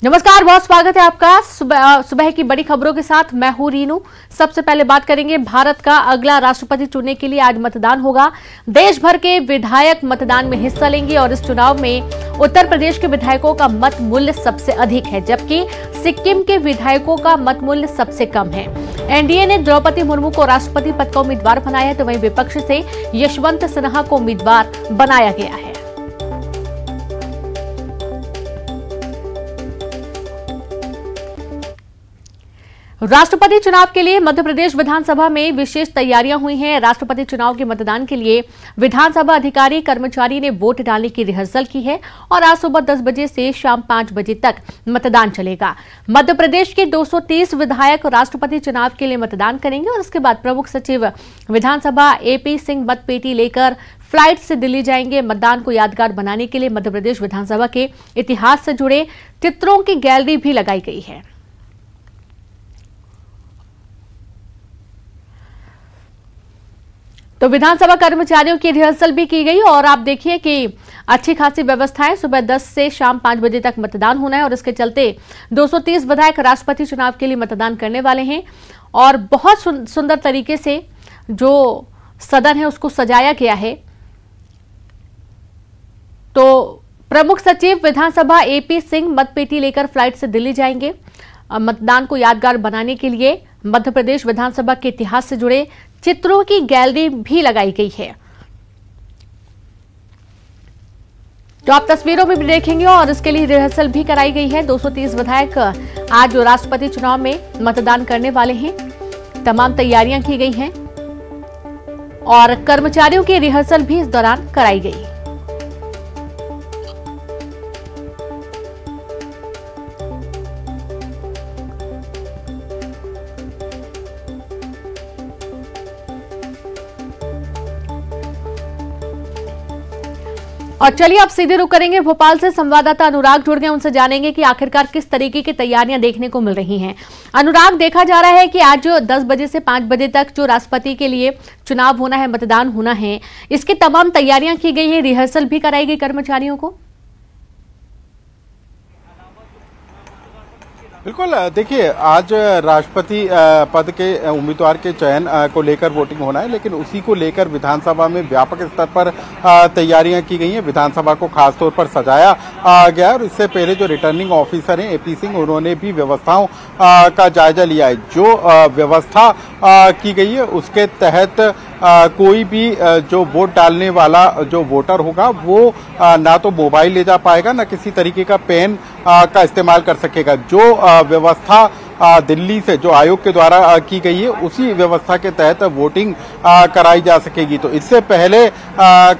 नमस्कार, बहुत स्वागत है आपका सुबह की बड़ी खबरों के साथ। मैं हूं रीनू। सबसे पहले बात करेंगे भारत का अगला राष्ट्रपति चुनने के लिए आज मतदान होगा। देश भर के विधायक मतदान में हिस्सा लेंगे और इस चुनाव में उत्तर प्रदेश के विधायकों का मत मूल्य सबसे अधिक है, जबकि सिक्किम के विधायकों का मत मूल्य सबसे कम है। एनडीए ने द्रौपदी मुर्मू को राष्ट्रपति पद का उम्मीदवार बनाया है, तो वहीं विपक्ष से यशवंत सिन्हा को उम्मीदवार बनाया गया है। राष्ट्रपति चुनाव के लिए मध्य प्रदेश विधानसभा में विशेष तैयारियां हुई हैं। राष्ट्रपति चुनाव के मतदान के लिए विधानसभा अधिकारी कर्मचारी ने वोट डालने की रिहर्सल की है और आज सुबह 10 बजे से शाम 5 बजे तक मतदान चलेगा। मध्य प्रदेश के 230 विधायक राष्ट्रपति चुनाव के लिए मतदान करेंगे और इसके बाद प्रमुख सचिव विधानसभा एपी सिंह मतपेटी लेकर फ्लाइट से दिल्ली जाएंगे। मतदान को यादगार बनाने के लिए मध्य प्रदेश विधानसभा के इतिहास से जुड़े चित्रों की गैलरी भी लगाई गई है। तो विधानसभा कर्मचारियों की रिहर्सल भी की गई और आप देखिए कि अच्छी खासी व्यवस्थाएं। सुबह 10 से शाम 5 बजे तक मतदान होना है और इसके चलते 230 विधायक राष्ट्रपति चुनाव के लिए मतदान करने वाले हैं और बहुत सुंदर तरीके से जो सदन है उसको सजाया गया है। तो प्रमुख सचिव विधानसभा एपी सिंह मतपेटी लेकर फ्लाइट से दिल्ली जाएंगे। मतदान को यादगार बनाने के लिए मध्य प्रदेश विधानसभा के इतिहास से जुड़े चित्रों की गैलरी भी लगाई गई है, जो आप तस्वीरों में भी देखेंगे और इसके लिए रिहर्सल भी कराई गई है। 230 विधायक आज राष्ट्रपति चुनाव में मतदान करने वाले हैं। तमाम तैयारियां की गई हैं और कर्मचारियों की रिहर्सल भी इस दौरान कराई गई। और चलिए आप सीधे रुक करेंगे भोपाल से। संवाददाता अनुराग जुड़ गए, उनसे जानेंगे कि आखिरकार किस तरीके की तैयारियां देखने को मिल रही हैं। अनुराग, देखा जा रहा है कि आज जो 10 बजे से 5 बजे तक जो राष्ट्रपति के लिए चुनाव होना है, मतदान होना है, इसकी तमाम तैयारियां की गई है, रिहर्सल भी कराई गई कर्मचारियों को। बिल्कुल, देखिए आज राष्ट्रपति पद के उम्मीदवार के चयन को लेकर वोटिंग होना है, लेकिन उसी को लेकर विधानसभा में व्यापक स्तर पर तैयारियां की गई हैं। विधानसभा को खासतौर पर सजाया गया और इससे पहले जो रिटर्निंग ऑफिसर हैं एपी सिंह, उन्होंने भी व्यवस्थाओं का जायजा लिया है। जो व्यवस्था की गई है उसके तहत कोई भी जो वोट डालने वाला जो वोटर होगा वो ना तो मोबाइल ले जा पाएगा, ना किसी तरीके का पेन का इस्तेमाल कर सकेगा। जो व्यवस्था दिल्ली से जो आयोग के द्वारा की गई है उसी व्यवस्था के तहत वोटिंग कराई जा सकेगी। तो इससे पहले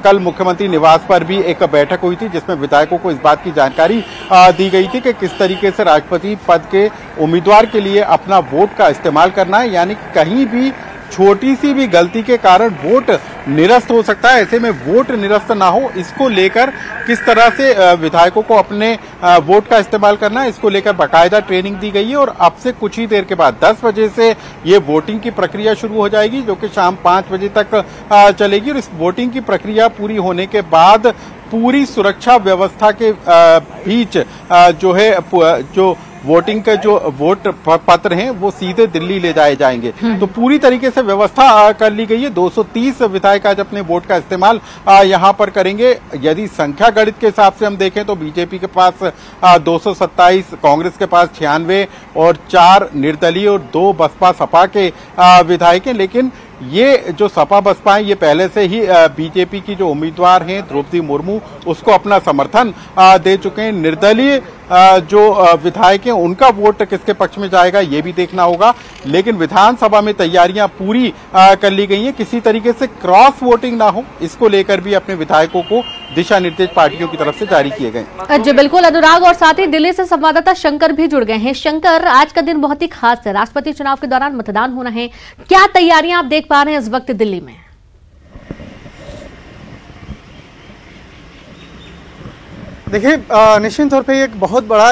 कल मुख्यमंत्री निवास पर भी एक बैठक हुई थी जिसमें विधायकों को इस बात की जानकारी दी गई थी कि किस तरीके से राष्ट्रपति पद के उम्मीदवार के लिए अपना वोट का इस्तेमाल करना है, यानी कहीं भी छोटी सी भी गलती के कारण वोट निरस्त हो सकता है। ऐसे में वोट निरस्त ना हो, इसको लेकर किस तरह से विधायकों को अपने वोट का इस्तेमाल करना है, इसको लेकर बाकायदा ट्रेनिंग दी गई है। और अब से कुछ ही देर के बाद 10 बजे से ये वोटिंग की प्रक्रिया शुरू हो जाएगी, जो कि शाम 5 बजे तक चलेगी। और इस वोटिंग की प्रक्रिया पूरी होने के बाद पूरी सुरक्षा व्यवस्था के बीच जो है जो वोटिंग के जो वोट पत्र हैं वो सीधे दिल्ली ले जाए जाएंगे। तो पूरी तरीके से व्यवस्था कर ली गई है। 230 विधायक आज अपने वोट का इस्तेमाल यहां पर करेंगे। यदि संख्या गणित के हिसाब से हम देखें तो बीजेपी के पास 227, कांग्रेस के पास 96 और 4 निर्दलीय और 2 बसपा सपा के विधायक हैं। लेकिन ये जो सपा बसपा है ये पहले से ही बीजेपी की जो उम्मीदवार हैं द्रौपदी मुर्मू उसको अपना समर्थन दे चुके हैं। निर्दलीय जो विधायक हैं उनका वोट किसके पक्ष में जाएगा ये भी देखना होगा। लेकिन विधानसभा में तैयारियां पूरी कर ली गई हैं, किसी तरीके से क्रॉस वोटिंग ना हो, इसको लेकर भी अपने विधायकों को दिशा निर्देश पार्टियों की तरफ से जारी किए गए। जी बिल्कुल अनुराग, और साथ ही दिल्ली से संवाददाता शंकर भी जुड़ गए हैं। शंकर, आज का दिन बहुत ही खास है, राष्ट्रपति चुनाव के दौरान मतदान होना है, क्या तैयारियां आप देख पा रहे हैं इस वक्त दिल्ली में? देखिए, निश्चित तौर पे एक बहुत बड़ा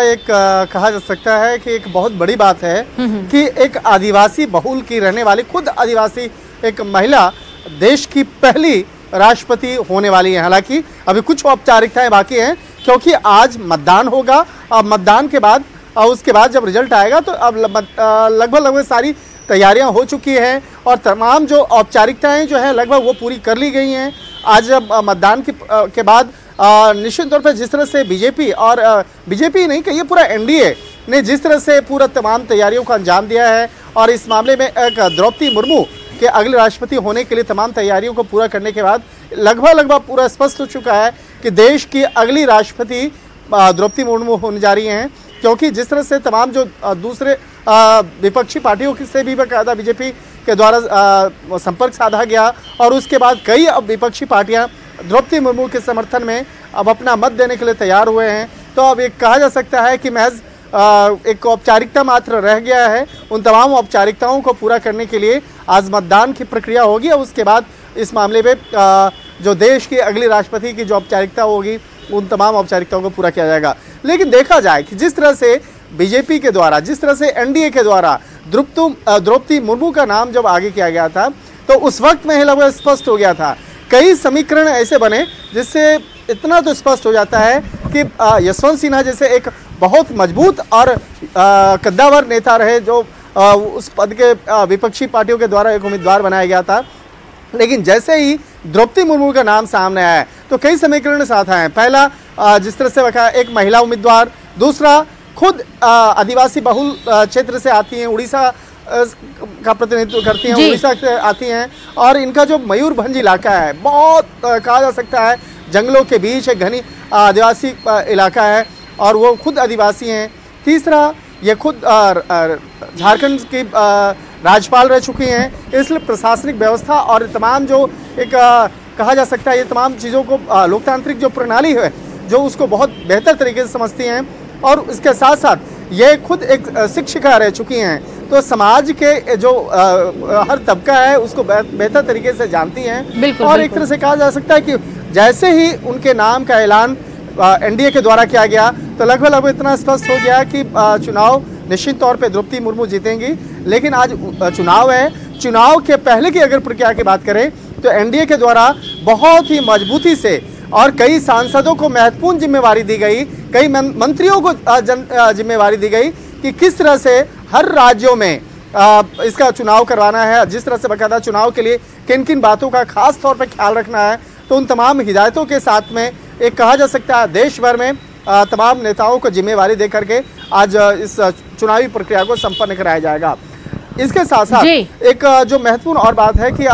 कहा जा सकता है कि एक बहुत बड़ी बात है कि एक आदिवासी बहुल की रहने वाली, खुद आदिवासी एक महिला देश की पहली राष्ट्रपति होने वाली है। हालांकि अभी कुछ औपचारिकताएं बाकी हैं क्योंकि आज मतदान होगा और मतदान के बाद और उसके बाद जब रिजल्ट आएगा तो अब लगभग सारी तैयारियां हो चुकी हैं और तमाम जो औपचारिकताएं जो है लगभग वो पूरी कर ली गई हैं। आज मतदान के बाद निश्चित तौर पर जिस तरह से बीजेपी और बीजेपी नहीं कहिए पूरा एनडीए ने जिस तरह से पूरा तमाम तैयारियों को अंजाम दिया है और इस मामले में एक द्रौपदी मुर्मू के अगले राष्ट्रपति होने के लिए तमाम तैयारियों को पूरा करने के बाद लगभग पूरा स्पष्ट हो चुका है कि देश की अगली राष्ट्रपति द्रौपदी मुर्मू होने जा रही हैं, क्योंकि जिस तरह से तमाम जो दूसरे विपक्षी पार्टियों से भी बकायदा बीजेपी के द्वारा संपर्क साधा गया और उसके बाद कई अब विपक्षी पार्टियां द्रौपदी मुर्मू के समर्थन में अब अपना मत देने के लिए तैयार हुए हैं। तो अब एक कहा जा सकता है कि महज एक औपचारिकता मात्र रह गया है। उन तमाम औपचारिकताओं को पूरा करने के लिए आज मतदान की प्रक्रिया होगी और उसके बाद इस मामले में जो देश की अगली राष्ट्रपति की जो औपचारिकता होगी उन तमाम औपचारिकताओं को पूरा किया जाएगा। लेकिन देखा जाए कि जिस तरह से बीजेपी के द्वारा, जिस तरह से एनडीए के द्वारा द्रौपदी मुर्मू का नाम जब आगे किया गया था तो उस वक्त में लगभग स्पष्ट हो गया था। कई समीकरण ऐसे बने जिससे इतना तो स्पष्ट हो जाता है कि यशवंत सिन्हा जैसे एक बहुत मजबूत और कद्दावर नेता रहे जो उस पद के विपक्षी पार्टियों के द्वारा एक उम्मीदवार बनाया गया था, लेकिन जैसे ही द्रौपदी मुर्मू का नाम सामने आया तो कई समीकरण साथ आए। पहला जिस तरह से एक महिला उम्मीदवार, दूसरा खुद आदिवासी बहुल क्षेत्र से आती हैं, उड़ीसा का प्रतिनिधित्व करती हैं, उड़ीसा से आती हैं और इनका जो मयूरभंज इलाका है बहुत कहा जा सकता है जंगलों के बीच एक घनी आदिवासी इलाका है और वो खुद आदिवासी हैं। तीसरा ये खुद झारखंड की राज्यपाल रह चुकी हैं, इसलिए प्रशासनिक व्यवस्था और तमाम जो एक कहा जा सकता है ये तमाम चीज़ों को लोकतांत्रिक जो प्रणाली है जो उसको बहुत बेहतर तरीके से समझती हैं और इसके साथ साथ ये खुद एक शिक्षिका रह चुकी हैं, तो समाज के जो हर तबका है उसको बेहतर तरीके से जानती हैं। और एक तरह से कहा जा सकता है कि जैसे ही उनके नाम का ऐलान एनडीए के द्वारा किया गया तो लगभग इतना स्पष्ट हो गया कि चुनाव निश्चित तौर पे द्रौपदी मुर्मू जीतेंगी। लेकिन आज चुनाव है, चुनाव के पहले की अगर प्रक्रिया की बात करें तो एनडीए के द्वारा बहुत ही मजबूती से और कई सांसदों को महत्वपूर्ण जिम्मेवारी दी गई, कई मंत्रियों को जिम्मेवारी दी गई कि किस तरह से हर राज्यों में इसका चुनाव करवाना है, जिस तरह से बाकायदा चुनाव के लिए किन किन बातों का खास तौर पर ख्याल रखना है। तो उन तमाम हिदायतों के साथ में एक कहा जा सकता है देश भर में तमाम नेताओं को जिम्मेवारी दे करके आज इस चुनावी प्रक्रिया को संपन्न कराया जाएगा। इसके साथ साथ एक जो महत्वपूर्ण और बात है कि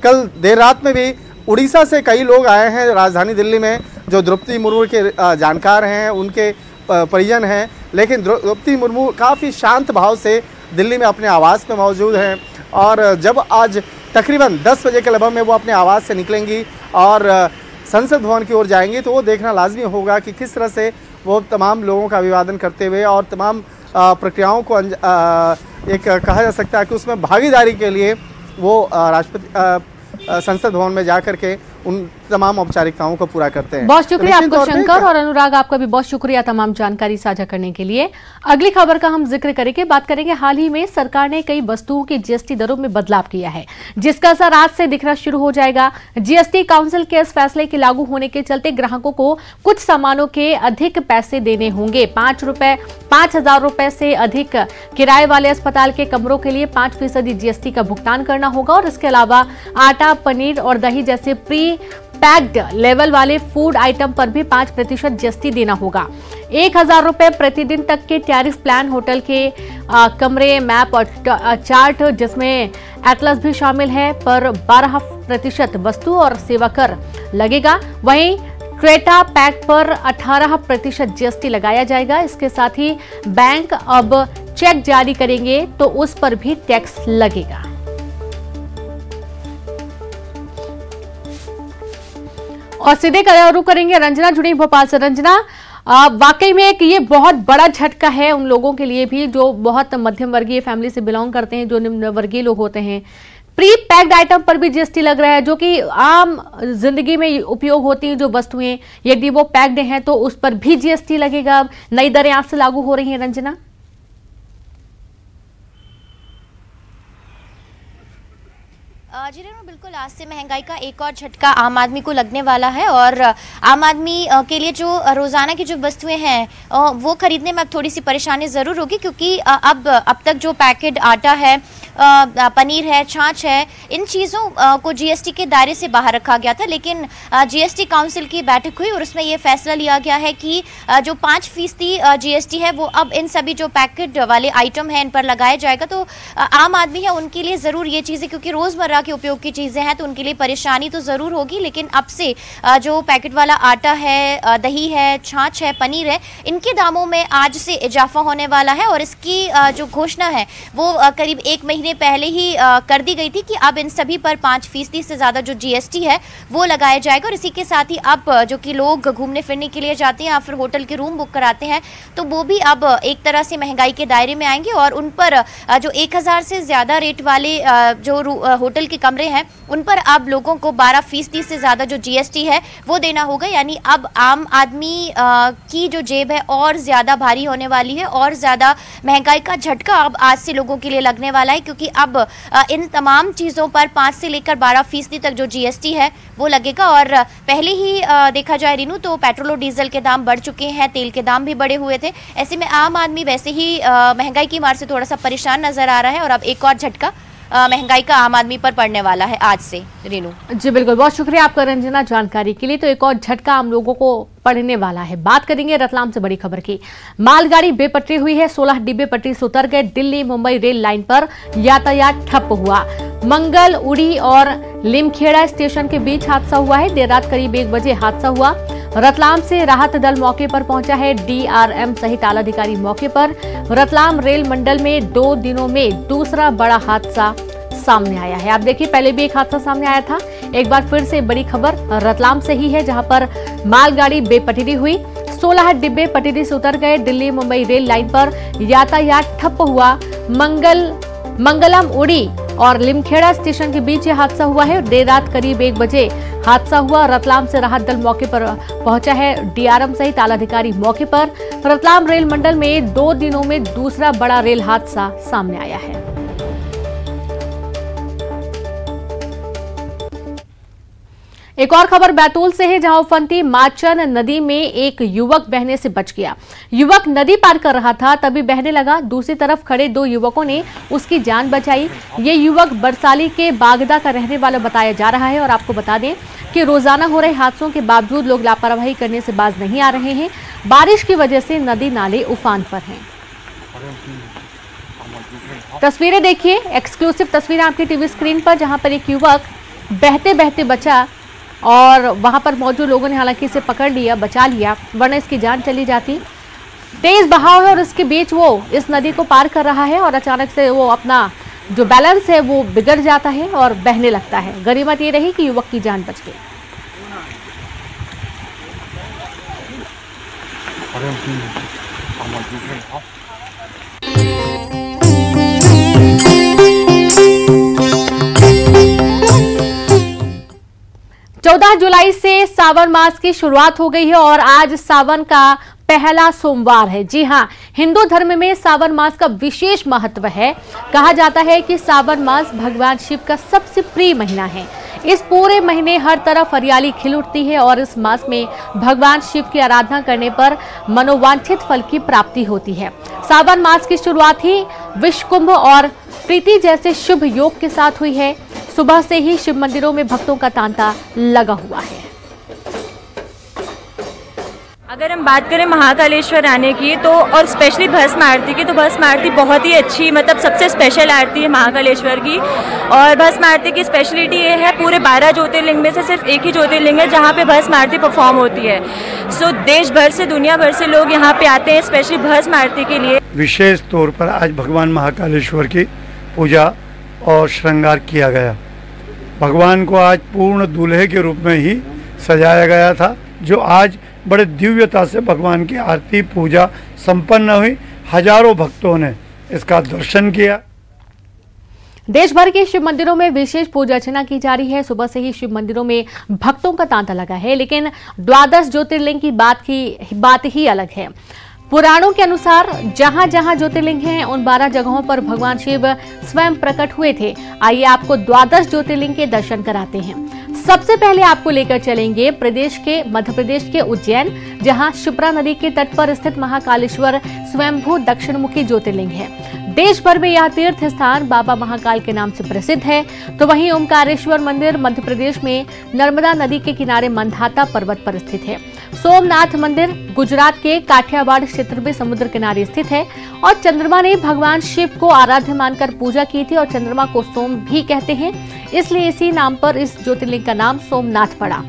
कल देर रात में भी उड़ीसा से कई लोग आए हैं राजधानी दिल्ली में जो द्रौपदी मुर्मू के जानकार हैं, उनके परिजन हैं, लेकिन द्रौपदी मुर्मू काफ़ी शांत भाव से दिल्ली में अपने आवास में मौजूद हैं और जब आज तकरीबन 10 बजे के लगभग में वो अपने आवास से निकलेंगी और संसद भवन की ओर जाएंगी तो वो देखना लाजमी होगा कि किस तरह से वो तमाम लोगों का अभिवादन करते हुए और तमाम प्रक्रियाओं को एक कहा जा सकता है कि उसमें भागीदारी के लिए वो राष्ट्रपति संसद भवन में जाकर के उन तमाम औपचारिकताओं को पूरा करते हैं। बहुत शुक्रिया आपको शंकर और अनुराग, आपका भी बहुत शुक्रिया तमाम जानकारी साझा करने के लिए। अगली खबर का हम जिक्र करेंगे, बात करेंगे हाल ही में सरकार ने कई वस्तुओं की जीएसटी दरों में बदलाव किया है जिसका असर आज से दिखना शुरू हो जाएगा। जीएसटी काउंसिल के इस फैसले के लागू होने के चलते ग्राहकों को कुछ सामानों के अधिक पैसे देने होंगे। 5,000 रुपए से अधिक किराए वाले अस्पताल के कमरों के लिए 5% जीएसटी का भुगतान करना होगा और इसके अलावा आटा, पनीर और दही जैसे प्री पैक्ड लेवल वाले फूड आइटम पर भी 5% जीएसटी देना होगा। 1,000 रुपए प्रतिदिन तक के टैरिफ प्लान, होटल के कमरे, मैप और चार्ट जिसमें एटलस भी शामिल है पर 12% वस्तु और सेवा कर लगेगा। वहीं क्रेटा पैक पर 18% जीएसटी लगाया जाएगा। इसके साथ ही बैंक अब चेक जारी करेंगे तो उस पर भी टैक्स लगेगा। और सीधे रुक करेंगे, रंजना जुड़ी भोपाल से। रंजना, वाकई में एक ये बहुत बड़ा झटका है उन लोगों के लिए भी जो बहुत मध्यम वर्गीय फैमिली से बिलोंग करते हैं, जो निम्न वर्गीय लोग होते हैं। प्री पैक्ड आइटम पर भी जीएसटी लग रहा है जो कि आम जिंदगी में उपयोग होती हैं जो वस्तुएं, यदि वो पैक्ड हैं तो उस पर भी जीएसटी लगेगा। नई दरें आज से लागू हो रही हैं रंजना। जी रेणु, बिल्कुल आज से महंगाई का एक और झटका आम आदमी को लगने वाला है और आम आदमी के लिए जो रोजाना की जो वस्तुएं हैं वो खरीदने में अब थोड़ी सी परेशानी जरूर होगी, क्योंकि अब तक जो पैकेट आटा है, पनीर है, छाछ है, इन चीज़ों को जीएसटी के दायरे से बाहर रखा गया था। लेकिन जीएसटी काउंसिल की बैठक हुई और उसमें ये फैसला लिया गया है कि जो 5% जीएसटी है वो अब इन सभी जो पैकेट वाले आइटम हैं इन पर लगाया जाएगा। तो आम आदमी है उनके लिए ज़रूर ये चीज़ें, क्योंकि रोज़मर्रा के उपयोग की चीज़ें हैं तो उनके लिए परेशानी तो ज़रूर होगी। लेकिन अब से जो पैकेट वाला आटा है, दही है, छाछ है, पनीर है, इनके दामों में आज से इजाफा होने वाला है और इसकी जो घोषणा है वो करीब 1 महीने पहले ही कर दी गई थी कि अब इन सभी पर 5% से ज़्यादा जो जीएसटी है वो लगाया जाएगा। और इसी के साथ ही अब जो कि लोग घूमने फिरने के लिए जाते हैं या फिर होटल के रूम बुक कराते हैं तो वो भी अब एक तरह से महंगाई के दायरे में आएंगे और उन पर जो 1000 से ज़्यादा रेट वाले जो होटल के कमरे हैं उन पर अब लोगों को 12% से ज़्यादा जो जीएसटी है वो देना होगा। यानी अब आम आदमी की जो जेब है और ज़्यादा भारी होने वाली है और ज़्यादा महंगाई का झटका अब आज से लोगों के लिए लगने वाला है, क्योंकि अब इन तमाम चीज़ों पर 5 से लेकर 12% तक जो जीएसटी है वो लगेगा। और पहले ही देखा जाए रीनू तो पेट्रोल और डीजल के दाम बढ़ चुके हैं, तेल के दाम भी बढ़े हुए थे। ऐसे में आम आदमी वैसे ही महंगाई की मार से थोड़ा सा परेशान नजर आ रहा है और अब एक और झटका महंगाई का आम आदमी पर पड़ने वाला है आज से। रीनू जी बिल्कुल, बहुत शुक्रिया आपका रंजना जानकारी के लिए। तो एक और झटका आम लोगों को पड़ने वाला है। बात करेंगे रतलाम से बड़ी खबर की। मालगाड़ी बेपटरी हुई है, 16 डिब्बे पटरी से उतर गए। दिल्ली मुंबई रेल लाइन पर यातायात ठप हुआ। मंगल उड़ी और लिमखेड़ा स्टेशन के बीच हादसा हुआ है। देर रात करीब 1 बजे हादसा हुआ। रतलाम से राहत दल मौके पर पहुंचा है। डीआरएम सहित आला अधिकारी मौके पर। रतलाम रेल मंडल में 2 दिनों में दूसरा बड़ा हादसा सामने आया है। आप देखिए, पहले भी एक हादसा सामने आया था। एक बार फिर से बड़ी खबर रतलाम से ही है, जहां पर मालगाड़ी बेपटरी हुई। 16 डिब्बे पटरी से उतर गए। दिल्ली मुंबई रेल लाइन पर यातायात ठप हुआ। मंगलम उड़ी और लिमखेड़ा स्टेशन के बीच यह हादसा हुआ है। देर रात करीब 1 बजे हादसा हुआ। रतलाम से राहत दल मौके पर पहुंचा है। डीआरएम सहित आला अधिकारी मौके पर। रतलाम रेल मंडल में 2 दिनों में दूसरा बड़ा रेल हादसा सामने आया है। एक और खबर बैतूल से है, जहां उफनती माचन नदी में एक युवक बहने से बच गया। युवक नदी पार कर रहा था, तभी बहने लगा। दूसरी तरफ खड़े 2 युवकों ने उसकी जान बचाई। ये युवक बरसाली के बागदा का रहने वाला बताया जा रहा है। और आपको बता दें कि रोजाना हो रहे हादसों के बावजूद लोग लापरवाही करने से बाज नहीं आ रहे हैं। बारिश की वजह से नदी नाले उफान पर हैं। तस्वीरें देखिए, एक्सक्लूसिव तस्वीरें आपकी टीवी स्क्रीन पर, जहां पर एक युवक बहते बहते बचा और वहां पर मौजूद लोगों ने हालांकि इसे पकड़ लिया, बचा लिया, वरना इसकी जान चली जाती। तेज बहाव है और इसके बीच वो इस नदी को पार कर रहा है और अचानक से वो अपना जो बैलेंस है वो बिगड़ जाता है और बहने लगता है। गनीमत ये रही कि युवक की जान बच गई। 14 जुलाई से सावन मास की शुरुआत हो गई है और आज सावन का पहला सोमवार है। जी हां, हिंदू धर्म में सावन मास का विशेष महत्व है। कहा जाता है कि सावन मास भगवान शिव का सबसे प्रिय महीना है। इस पूरे महीने हर तरफ हरियाली खिल उठती है और इस मास में भगवान शिव की आराधना करने पर मनोवांछित फल की प्राप्ति होती है। सावन मास की शुरुआत ही विश्वकुंभ और प्रीति जैसे शुभ योग के साथ हुई है। सुबह से ही शिव मंदिरों में भक्तों का तांता लगा हुआ है। अगर हम बात करें महाकालेश्वर आने की तो और स्पेशली भस्म आरती की, तो भस्म आरती बहुत ही अच्छी, मतलब सबसे स्पेशल आरती है महाकालेश्वर की। और भस्म आरती की स्पेशलिटी ये है, पूरे 12 ज्योतिर्लिंग में से सिर्फ एक ही ज्योतिर्लिंग है जहाँ पे भस्म आरती परफॉर्म होती है। सो देश भर से, दुनिया भर से लोग यहाँ पे आते हैं स्पेशली भस्म आरती के लिए। विशेष तौर पर आज भगवान महाकालेश्वर की पूजा और श्रृंगार किया गया। भगवान को आज पूर्ण दूल्हे के रूप में ही सजाया गया था, जो आज बड़े दिव्यता से भगवान की आरती पूजा संपन्न हुई। हजारों भक्तों ने इसका दर्शन किया। देश भर के शिव मंदिरों में विशेष पूजा अर्चना की जा रही है। सुबह से ही शिव मंदिरों में भक्तों का तांता लगा है। लेकिन द्वादश ज्योतिर्लिंग की बात ही अलग है। पुराणों के अनुसार जहां जहां ज्योतिर्लिंग हैं उन 12 जगहों पर भगवान शिव स्वयं प्रकट हुए थे। आइए आपको 12 ज्योतिर्लिंग के दर्शन कराते हैं। सबसे पहले आपको लेकर चलेंगे मध्य प्रदेश के उज्जैन, जहां शिप्रा नदी के तट पर स्थित महाकालेश्वर स्वयंभू दक्षिणमुखी ज्योतिर्लिंग है। देश भर में यह तीर्थ स्थान बाबा महाकाल के नाम से प्रसिद्ध है। तो वहीं ओमकारेश्वर मंदिर मध्य प्रदेश में नर्मदा नदी के किनारे मंधाता पर्वत पर स्थित है। सोमनाथ मंदिर गुजरात के काठियावाड़ क्षेत्र में समुद्र किनारे स्थित है और चंद्रमा ने भगवान शिव को आराध्य मानकर पूजा की थी और चंद्रमा को सोम भी कहते हैं, इसलिए इसी नाम पर इस ज्योतिर्लिंग का नाम सोमनाथ पड़ा।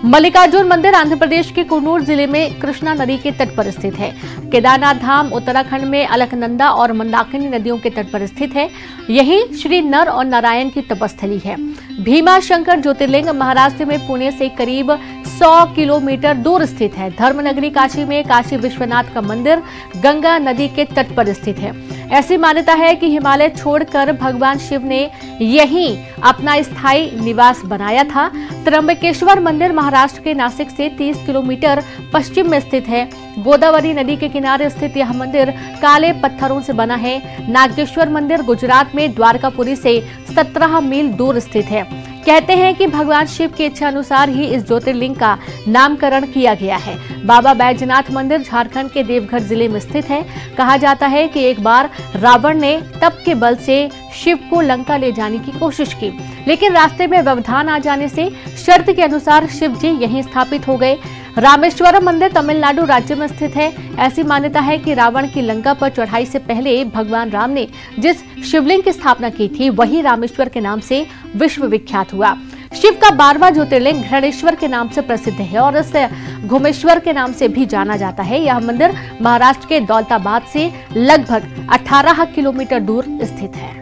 मल्लिकार्जुन मंदिर आंध्र प्रदेश के कुन्नूर जिले में कृष्णा नदी के तट पर स्थित है। केदारनाथ धाम उत्तराखंड में अलकनंदा और मंदाकिनी नदियों के तट पर स्थित है। यही श्री नर और नारायण की तपस्थली है। भीमा शंकर ज्योतिर्लिंग महाराष्ट्र में पुणे से करीब 100 किलोमीटर दूर स्थित है। धर्मनगरी काशी में काशी विश्वनाथ का मंदिर गंगा नदी के तट पर स्थित है। ऐसी मान्यता है कि हिमालय छोड़कर भगवान शिव ने यहीं अपना स्थायी निवास बनाया था। त्र्यंबकेश्वर मंदिर महाराष्ट्र के नासिक से 30 किलोमीटर पश्चिम में स्थित है। गोदावरी नदी के किनारे स्थित यह मंदिर काले पत्थरों से बना है। नागेश्वर मंदिर गुजरात में द्वारकापुरी से 17 मील दूर स्थित है। कहते हैं कि भगवान शिव की इच्छा अनुसार ही इस ज्योतिर्लिंग का नामकरण किया गया है। बाबा बैजनाथ मंदिर झारखंड के देवघर जिले में स्थित है। कहा जाता है कि एक बार रावण ने तप के बल से शिव को लंका ले जाने की कोशिश की, लेकिन रास्ते में व्यवधान आ जाने से शर्त के अनुसार शिव जी यहीं स्थापित हो गए। रामेश्वरम मंदिर तमिलनाडु राज्य में स्थित है। ऐसी मान्यता है कि रावण की लंका पर चढ़ाई से पहले भगवान राम ने जिस शिवलिंग की स्थापना की थी वही रामेश्वर के नाम से विश्व विख्यात हुआ। शिव का 12वां ज्योतिर्लिंग घृणेश्वर के नाम से प्रसिद्ध है और इसे घुमेश्वर के नाम से भी जाना जाता है। यह मंदिर महाराष्ट्र के दौलताबाद से लगभग 18 किलोमीटर दूर स्थित है।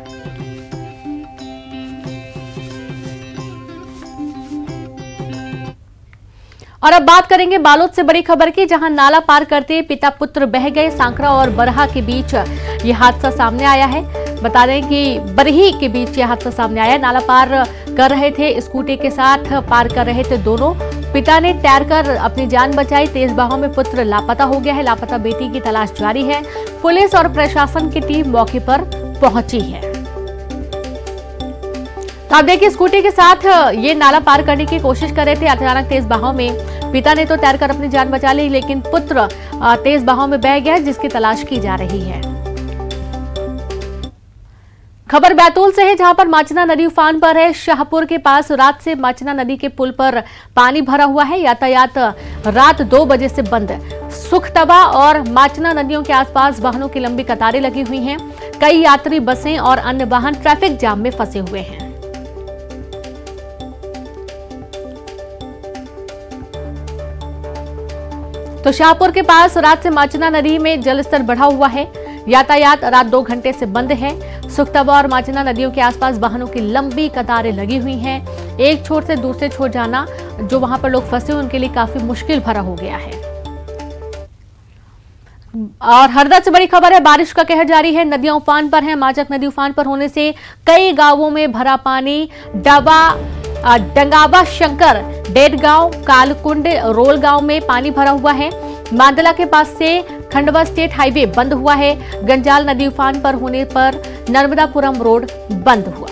और अब बात करेंगे बालोद से बड़ी खबर की, जहां नाला पार करते पिता पुत्र बह गए। सांकरा और बरहा के बीच यह हादसा सामने आया है। बता दें कि बरही के बीच यह हादसा सामने आया। नाला पार कर रहे थे, स्कूटी के साथ पार कर रहे थे दोनों। पिता ने तैरकर अपनी जान बचाई। तेज बहाव में पुत्र लापता हो गया है। लापता बेटी की तलाश जारी है। पुलिस और प्रशासन की टीम मौके पर पहुंची है। तो आप देखिए, स्कूटी के साथ ये नाला पार करने की कोशिश कर रहे थे। अचानक तेज बहाव में पिता ने तो तैरकर अपनी जान बचा ली, लेकिन पुत्र तेज बहाव में बह गया, जिसकी तलाश की जा रही है। खबर बैतूल से है, जहां पर माचना नदी उफान पर है। शाहपुर के पास रात से माचना नदी के पुल पर पानी भरा हुआ है। यातायात रात 2 बजे से बंद। सुखतवा और माचना नदियों के आसपास वाहनों की लंबी कतारें लगी हुई हैं। कई यात्री बसें और अन्य वाहन ट्रैफिक जाम में फंसे हुए हैं। तो शाहपुर के पास रात से माचना नदी में जलस्तर बढ़ा हुआ है। यातायात रात 2 घंटे से बंद है। सुखतवा और माचना नदियों के आसपास वाहनों की लंबी कतारें लगी हुई हैं। एक छोर से दूसरे छोर जाना जो वहां पर लोग फंसे उनके लिए काफी मुश्किल भरा हो गया है। और हरदा से बड़ी खबर है, बारिश का कहर जारी है। नदियां उफान पर हैं। माचक नदी उफान पर होने से कई गांवों में भरा पानी। डंगावा शंकर, डेडगांव, कालकुंड, रोल गांव में पानी भरा हुआ है। मांदला के पास से खंडवा स्टेट हाईवे बंद हुआ है। गंजाल नदी उफान पर होने पर नर्मदापुरम रोड बंद हुआ।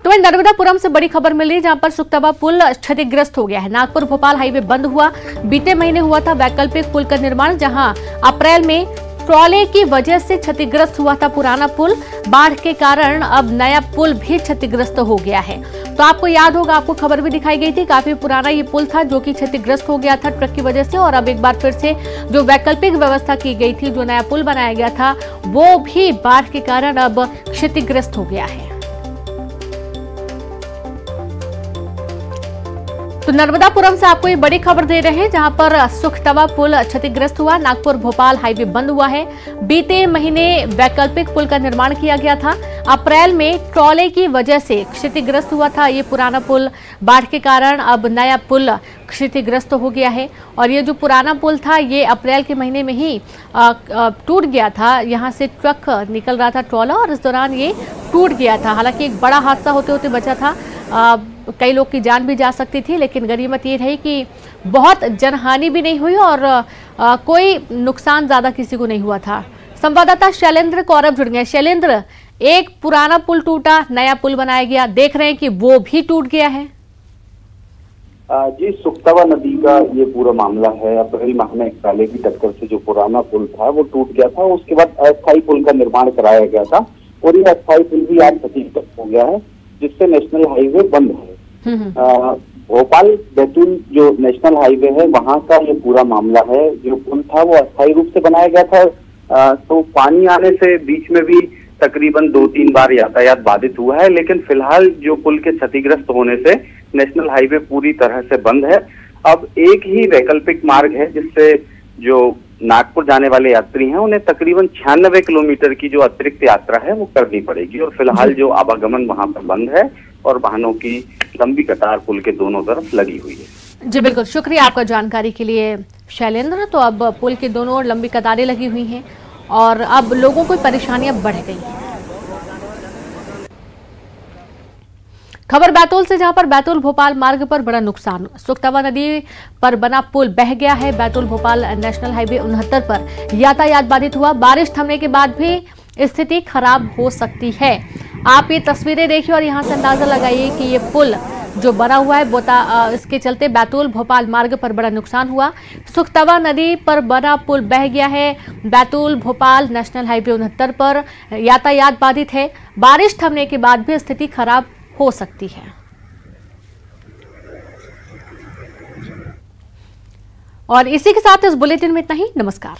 तो नर्मदापुरम से बड़ी खबर मिल रही है, जहां पर सुखतवा पुल क्षतिग्रस्त हो गया है। नागपुर भोपाल हाईवे बंद हुआ। बीते महीने हुआ था वैकल्पिक पुल का निर्माण, जहां अप्रैल में ट्रॉले की वजह से क्षतिग्रस्त हुआ था पुराना पुल। बाढ़ के कारण अब नया पुल भी क्षतिग्रस्त हो गया है। तो आपको याद होगा, आपको खबर भी दिखाई गई थी, काफी पुराना ये पुल था जो कि क्षतिग्रस्त हो गया था ट्रक की वजह से। और अब एक बार फिर से जो वैकल्पिक व्यवस्था की गई थी, जो नया पुल बनाया गया था, वो भी बाढ़ के कारण अब क्षतिग्रस्त हो गया है। तो नर्मदापुरम से आपको ये बड़ी खबर दे रहे हैं, जहां पर सुखतवा पुल क्षतिग्रस्त हुआ। नागपुर भोपाल हाईवे बंद हुआ है। बीते महीने वैकल्पिक पुल का निर्माण किया गया था। अप्रैल में ट्रॉले की वजह से क्षतिग्रस्त हुआ था ये पुराना पुल। बाढ़ के कारण अब नया पुल क्षतिग्रस्त हो गया है। और ये जो पुराना पुल था, ये अप्रैल के महीने में ही टूट गया था। यहाँ से ट्रक निकल रहा था ट्रॉला, और इस दौरान ये टूट गया था। हालांकि एक बड़ा हादसा होते होते बचा था। कई लोग की जान भी जा सकती थी, लेकिन गनीमत ये रही कि बहुत जनहानि भी नहीं हुई और कोई नुकसान ज़्यादा किसी को नहीं हुआ था। संवाददाता शैलेंद्र कौरव जुड़ गए। शैलेंद्र, एक पुराना पुल टूटा, नया पुल बनाया गया, देख रहे हैं कि वो भी टूट गया है। जी, सुखतवा नदी का ये पूरा मामला है। अप्रैल माह में एक पहले की टक्कर से जो पुराना पुल था वो टूट गया था। उसके बाद अस्थायी पुल का निर्माण कराया गया था और ये अस्थायी पुल भी आज क्षतिग्रस्त हो गया है, जिससे नेशनल हाईवे बंद है। भोपाल बैतूल जो नेशनल हाईवे है वहाँ का ये पूरा मामला है। जो पुल था वो अस्थायी रूप से बनाया गया था, तो पानी आने से बीच में भी तकरीबन 2-3 बार यातायात बाधित हुआ है, लेकिन फिलहाल जो पुल के क्षतिग्रस्त होने से नेशनल हाईवे पूरी तरह से बंद है। अब एक ही वैकल्पिक मार्ग है जिससे जो नागपुर जाने वाले यात्री हैं उन्हें तकरीबन 96 किलोमीटर की जो अतिरिक्त यात्रा है वो करनी पड़ेगी और फिलहाल जो आवागमन वहां पर बंद है और वाहनों की लंबी कतार पुल के दोनों तरफ लगी हुई है। जी बिल्कुल, शुक्रिया आपका जानकारी के लिए शैलेंद्र। तो अब पुल के दोनों ओर लंबी कतारें लगी हुई हैं और अब लोगों को परेशानियां बढ़ गई हैं। खबर बैतूल से, जहां पर बैतूल भोपाल मार्ग पर बड़ा नुकसान। सुखतवा नदी पर बना पुल बह गया है। बैतूल भोपाल नेशनल हाईवे 69 पर यातायात बाधित हुआ। बारिश थमने के बाद भी स्थिति खराब हो सकती है। आप ये तस्वीरें देखिए और यहां से अंदाजा लगाइए कि ये पुल जो बना हुआ है इसके चलते बैतूल भोपाल मार्ग पर बड़ा नुकसान हुआ। सुखतवा नदी पर बना पुल बह गया है। बैतूल भोपाल नेशनल हाईवे 69 पर यातायात बाधित है। बारिश थमने के बाद भी स्थिति खराब हो सकती है। और इसी के साथ इस बुलेटिन में इतना ही। नमस्कार।